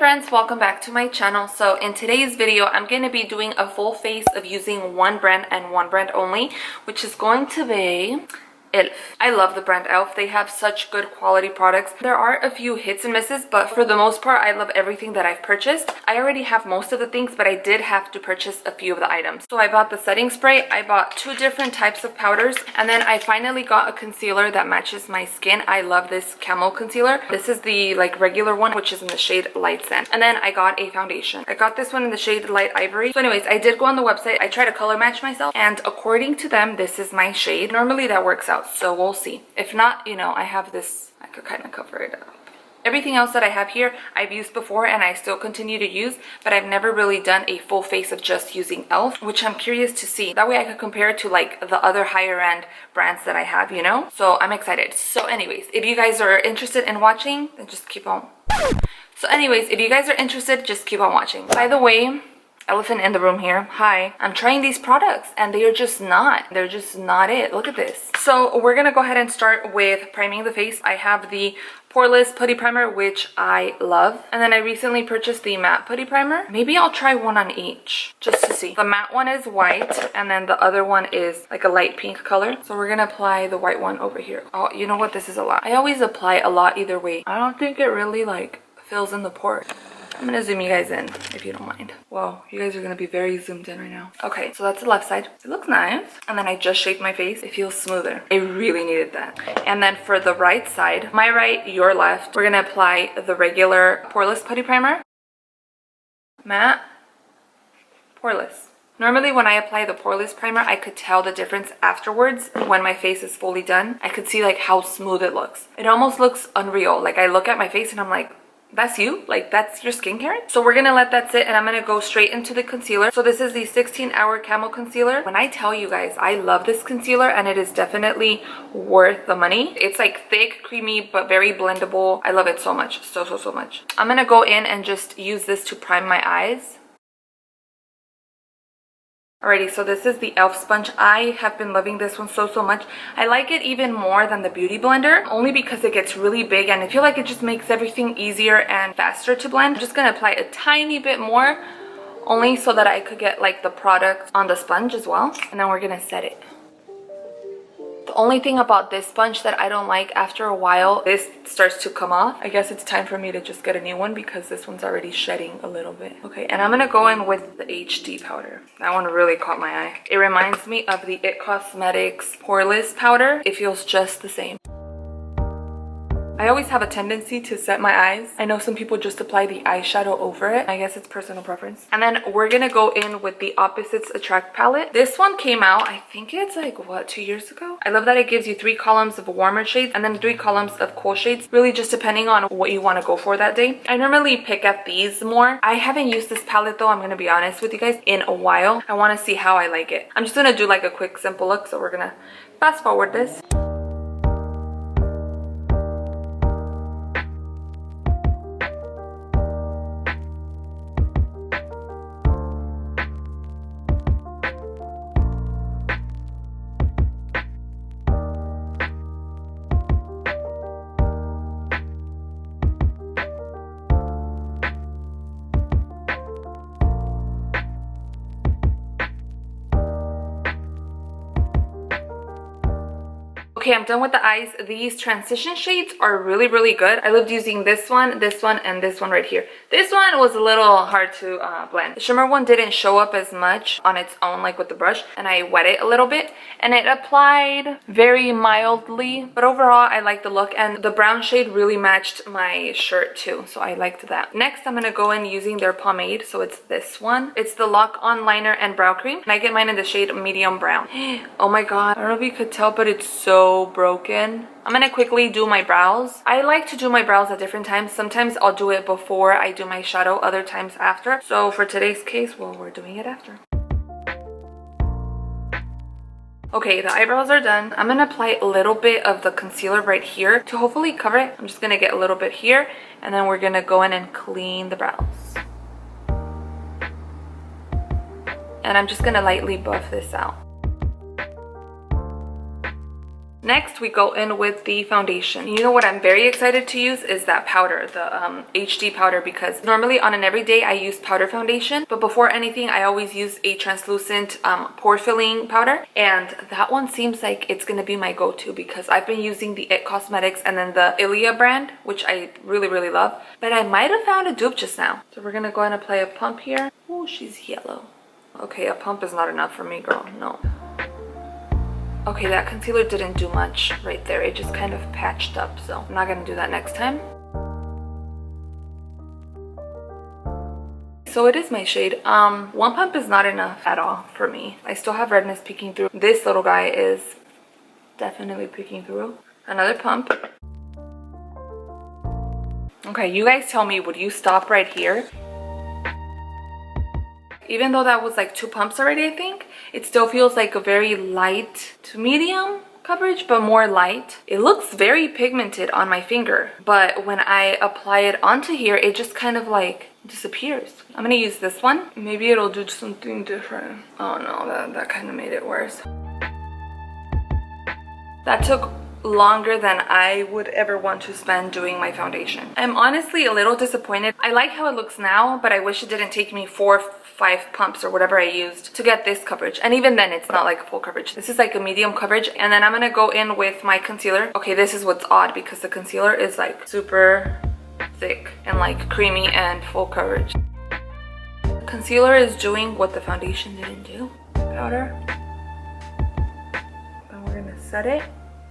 friends, welcome back to my channel. So in today's video I'm going to be doing a full face of using one brand and one brand only, which is going to be E.L.F. I love the brand E.L.F. They have such good quality products. There are a few hits and misses, but for the most part I love everything that I've purchased. I already have most of the things, but I did have to purchase a few of the items. So I bought the setting spray, I bought two different types of powders, and then I finally got a concealer that matches my skin. I love this camo concealer. This is the regular one, which is in the shade Light Sand. And then I got a foundation. I got this one in the shade Light Ivory. So anyways, I did go on the website. I tried to color match myself, and according to them, this is my shade. Normally that works out, so we'll see. If not, you know, I have this, I could kind of cover it up. Everything else that I have here I've used before and I still continue to use, but I've never really done a full face of just using E.L.F, which I'm curious to see. That way I could compare it to the other higher end brands that I have, you know? So I'm excited. So anyways, if you guys are interested in watching, then just keep on. So anyways, if you guys are interested, just keep on watching. By the way, elephant in the room here. Hi. I'm trying these products and they're just not it. Look at this. So we're gonna go ahead and start with priming the face. I have the Poreless Putty Primer, which I love. And then I recently purchased the matte putty primer. Maybe I'll try one on each just to see. The matte one is white and then the other one is like a light pink color. So we're gonna apply the white one over here. Oh, you know what? This is a lot. I always apply a lot either way. I don't think it really fills in the pores. I'm gonna zoom you guys in if you don't mind. Well, you guys are gonna be very zoomed in right now. Okay, so that's the left side. It looks nice. And then I just shaved my face. It feels smoother. I really needed that. And then for the right side, my right, your left, we're gonna apply the regular Poreless Putty Primer. Matte, Poreless. Normally when I apply the Poreless primer, I could tell the difference afterwards when my face is fully done. I could see how smooth it looks. It almost looks unreal. I look at my face and I'm like, that's you? That's your skincare? So we're gonna let that sit and I'm gonna go straight into the concealer. So this is the 16-hour Camo Concealer. When I tell you guys, I love this concealer and it is definitely worth the money. It's thick, creamy, but very blendable. I love it so much, so much. I'm gonna go in and just use this to prime my eyes. Alrighty, so this is the E.L.F. sponge. I have been loving this one so much. I like it even more than the Beauty Blender, only because it gets really big and I feel like it just makes everything easier and faster to blend. I'm just gonna apply a tiny bit more, only so that I could get the product on the sponge as well. And then we're gonna set it. The only thing about this sponge that I don't like, after a while this starts to come off. I guess it's time for me to just get a new one because this one's already shedding a little bit. Okay, and I'm gonna go in with the HD powder. That one really caught my eye. It reminds me of the IT Cosmetics Poreless powder. It feels just the same. I always have a tendency to set my eyes. I know some people just apply the eyeshadow over it. I guess it's personal preference. And then we're gonna go in with the Opposites Attract palette. This one came out, I think it's 2 years ago? I love that it gives you 3 columns of warmer shades and then 3 columns of cool shades, really just depending on what you want to go for that day. I normally pick at these more. I haven't used this palette though, I'm gonna be honest with you guys, in a while. I want to see how I like it. I'm just gonna do a quick simple look, so we're gonna fast forward this. Okay, I'm done with the eyes. These transition shades are really good. I loved using this one, and this one right here. This one was a little hard to blend. The shimmer one didn't show up as much on its own, with the brush, and I wet it a little bit, and it applied very mildly, but overall I like the look, and the brown shade really matched my shirt too, so I liked that. Next, I'm gonna go in using their pomade, so it's this one. It's the Lock On Liner and Brow Cream, and I get mine in the shade Medium Brown. Oh my god, I don't know if you could tell, but it's so broken. I'm gonna quickly do my brows. I like to do my brows at different times. Sometimes I'll do it before I do my shadow, other times after. So for today's case, well, we're doing it after. Okay, the eyebrows are done. I'm gonna apply a little bit of the concealer right here to hopefully cover it. I'm just gonna get a little bit here, and then we're gonna go in and clean the brows. And I'm just gonna lightly buff this out. Next, we go in with the foundation. You know what I'm very excited to use is that powder, the HD powder, because normally on an everyday I use powder foundation, but before anything I always use a translucent pore filling powder, and that one seems like it's gonna be my go-to because I've been using the It Cosmetics and then the Ilia brand, which I really love, but I might have found a dupe just now. So we're gonna go ahead and apply a pump here. Oh, she's yellow. Okay, a pump is not enough for me, girl. No. Okay, that concealer didn't do much right there. It just kind of patched up, so I'm not gonna do that next time. So it is my shade. One pump is not enough at all for me. I still have redness peeking through. This little guy is definitely peeking through. Another pump. Okay, you guys tell me, would you stop right here? Even though that was like 2 pumps already, I think, it still feels like a very light to medium coverage, but more light. It looks very pigmented on my finger, but when I apply it onto here, it just kind of like disappears. I'm gonna use this one. Maybe it'll do something different. Oh no, that kind of made it worse. That took longer than I would ever want to spend doing my foundation. I'm honestly a little disappointed. I like how it looks now, but I wish it didn't take me 4 or 5 pumps or whatever I used to get this coverage. And even then, it's not like a full coverage. This is like a medium coverage. And then I'm gonna go in with my concealer. Okay, this is what's odd because the concealer is like super thick and like creamy and full coverage. The concealer is doing what the foundation didn't do. Powder. And we're gonna set it.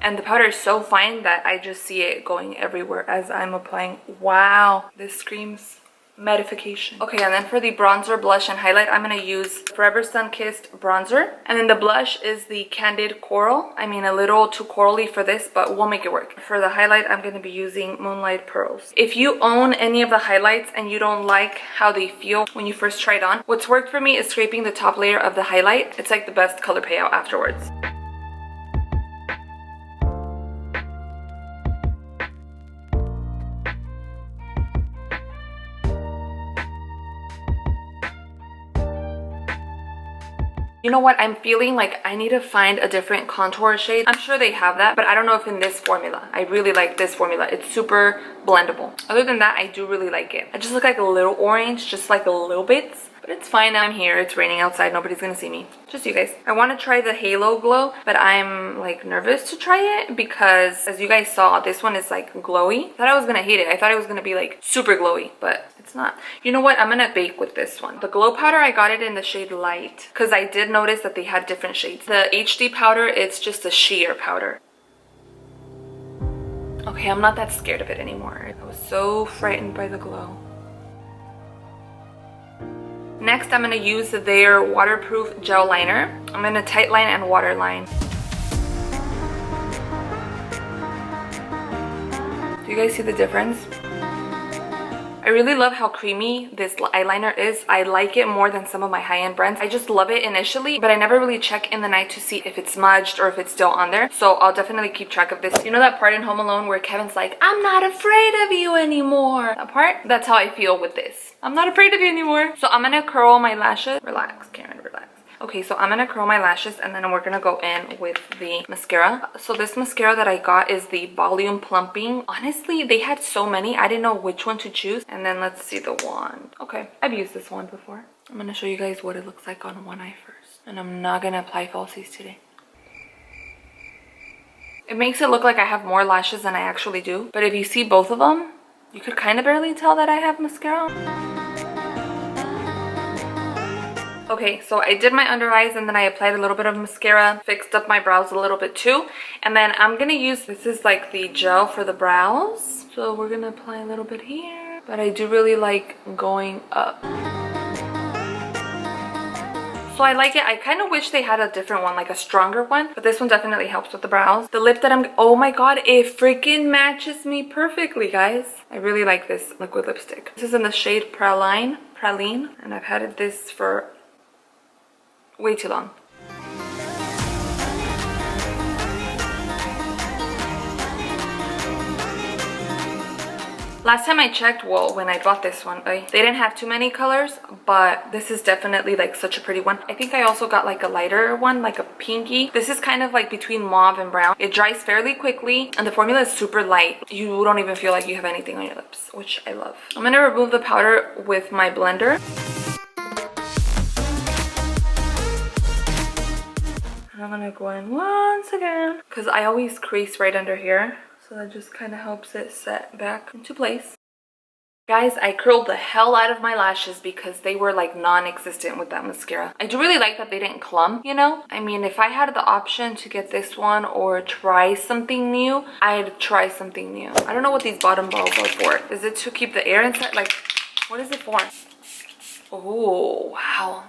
And the powder is so fine that I just see it going everywhere as I'm applying. Wow, this screams mattification. Okay, and then for the bronzer, blush, and highlight, I'm gonna use Forever Sun-Kissed bronzer. And then the blush is the Candid Coral. I mean, a little too corally for this, but we'll make it work. For the highlight, I'm gonna be using Moonlight Pearls. If you own any of the highlights and you don't like how they feel when you first try it on, what's worked for me is scraping the top layer of the highlight. It's like the best color payout afterwards. You know what? I'm feeling like I need to find a different contour shade. I'm sure they have that, but I don't know if in this formula. I really like this formula. It's super blendable. Other than that, I do really like it. I just look like a little orange, just like a little bit. But it's fine. I'm here. It's raining outside. Nobody's gonna see me. Just you guys. I want to try the Halo Glow, but I'm like nervous to try it because as you guys saw, this one is like glowy. I thought I was gonna hate it. I thought it was gonna be like super glowy, but it's not. You know what? I'm gonna bake with this one. The glow powder, I got it in the shade Light because I did notice that they had different shades. The HD powder, it's just a sheer powder. Okay, I'm not that scared of it anymore. I was so frightened by the glow. Next, I'm going to use their waterproof gel liner. I'm going to tightline and waterline. Do you guys see the difference? I really love how creamy this eyeliner is. I like it more than some of my high-end brands. I just love it initially, but I never really check in the night to see if it's smudged or if it's still on there. So I'll definitely keep track of this. You know that part in Home Alone where Kevin's like, I'm not afraid of you anymore? That part? That's how I feel with this. I'm not afraid of you anymore. So I'm gonna curl my lashes. Relax, Karen, relax. Okay, so I'm gonna curl my lashes and then we're gonna go in with the mascara. So this mascara that I got is the Volume Plumping. Honestly, they had so many, I didn't know which one to choose. And then let's see the wand. Okay, I've used this one before. I'm gonna show you guys what it looks like on one eye first. And I'm not gonna apply falsies today. It makes it look like I have more lashes than I actually do. But if you see both of them, you could kind of barely tell that I have mascara on. Okay, so I did my under eyes and then I applied a little bit of mascara, fixed up my brows a little bit too. And then I'm gonna use, this is like the gel for the brows. So we're gonna apply a little bit here. But I do really like going up. So I like it. I kind of wish they had a different one, like a stronger one. But this one definitely helps with the brows. The lip that I'm, oh my god, it freaking matches me perfectly, guys. I really like this liquid lipstick. This is in the shade Praline. And I've had this for way too long. Last time I checked, well, when I bought this one, they didn't have too many colors, but this is definitely like such a pretty one. I think I also got like a lighter one, like a pinky. This is kind of like between mauve and brown. It dries fairly quickly and the formula is super light. You don't even feel like you have anything on your lips, which I love. I'm gonna remove the powder with my blender. And I'm gonna go in once again because I always crease right under here. So that just kind of helps it set back into place. Guys, I curled the hell out of my lashes because they were like non-existent with that mascara. I do really like that they didn't clump, you know? I mean, if I had the option to get this one or try something new, I'd try something new. I don't know what these bottom balls are for. Is it to keep the air inside? Like, what is it for? Oh, wow.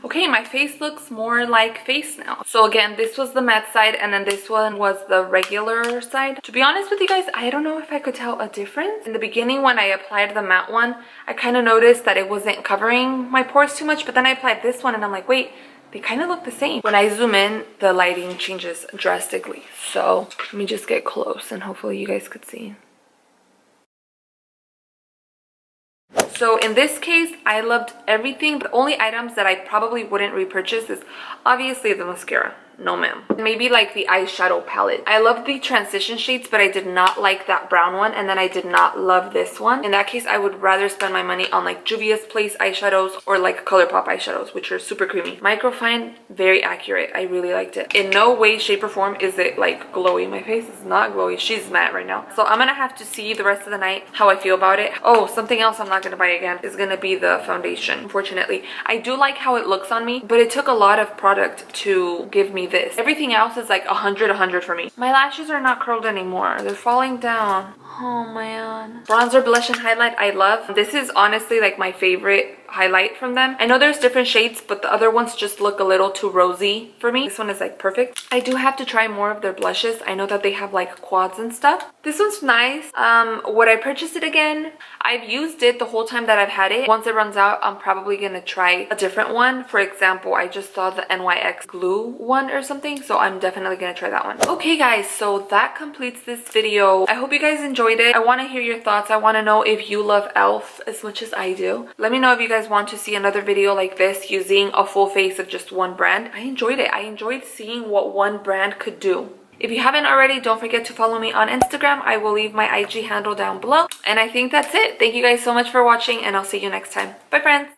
Okay, my face looks more like face now. So again, this was the matte side and then this one was the regular side. To be honest with you guys, I don't know if I could tell a difference. In the beginning when I applied the matte one, I kind of noticed that it wasn't covering my pores too much, but then I applied this one and I'm like, wait, they kind of look the same. When I zoom in, the lighting changes drastically. So let me just get close and hopefully you guys could see. So in this case, I loved everything. The only items that I probably wouldn't repurchase is obviously the mascara. No ma'am. Maybe like the eyeshadow palette. I love the transition shades, but I did not like that brown one, and then I did not love this one. In that case, I would rather spend my money on like Juvia's Place eyeshadows or like ColourPop eyeshadows, which are super creamy. Microfine, very accurate. I really liked it. In no way, shape, or form is it like glowy. My face is not glowy. She's matte right now. So I'm gonna have to see the rest of the night how I feel about it. Oh, something else I'm not gonna buy again is gonna be the foundation, unfortunately. I do like how it looks on me, but it took a lot of product to give me this. Everything else is like 100 for me. My lashes are not curled anymore. They're falling down. Oh man. Bronzer, blush, and highlight I love. This is honestly like my favorite highlight from them. I know there's different shades, but the other ones just look a little too rosy for me. This one is like perfect. I do have to try more of their blushes. I know that they have like quads and stuff. This one's nice. Would I purchase it again? I've used it the whole time that I've had it. Once it runs out, I'm probably gonna try a different one. For example, I just saw the NYX glue one or something, so I'm definitely gonna try that one. Okay guys, so that completes this video. I hope you guys enjoyed it. I want to hear your thoughts. I want to know if you love E.L.F. as much as I do. Let me know if you guys want to see another video like this using a full face of just one brand. I enjoyed it. I enjoyed seeing what one brand could do. If you haven't already, don't forget to follow me on Instagram. I will leave my IG handle down below. And I think that's it. Thank you guys so much for watching, and I'll see you next time. Bye, friends.